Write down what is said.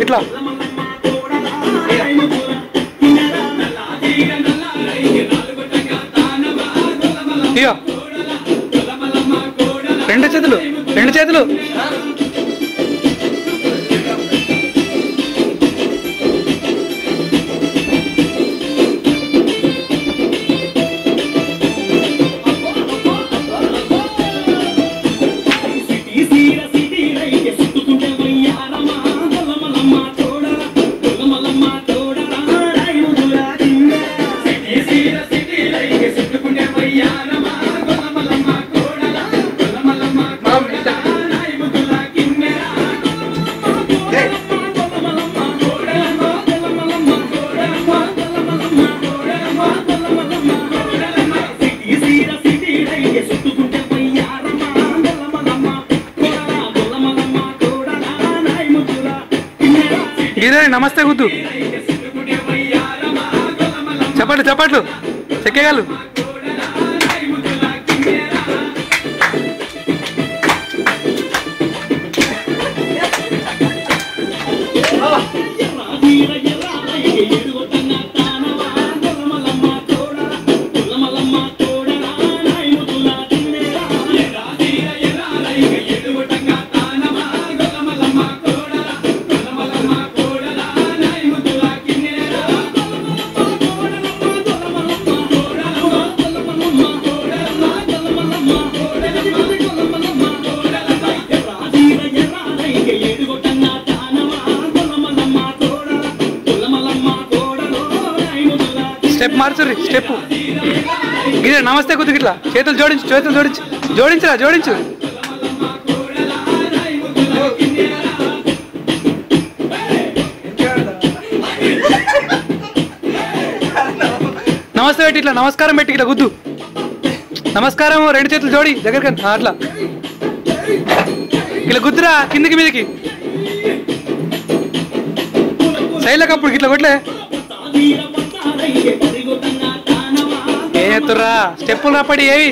ఇట్లా ఇయో రెండు చేతులు నమస్తే గుద్దు చప్పట్లు చెక్కేగాలు స్టెప్ మార్చుర్రి స్టెప్ గిరే నమస్తే గుద్దు గిట్లా చేతులు జోడించు నమస్తే పెట్టి ఇట్లా నమస్కారం పెట్టి ఇట్లా గుద్దు నమస్కారం రెండు చేతులు జోడి దగ్గరికి అట్లా ఇట్లా గుద్దురా కిందికి మీదకి శైలకప్పుడు ఇట్లా కొట్లే ఏం చేస్తుర్రా స్టెప్పులు రాపడి ఏవి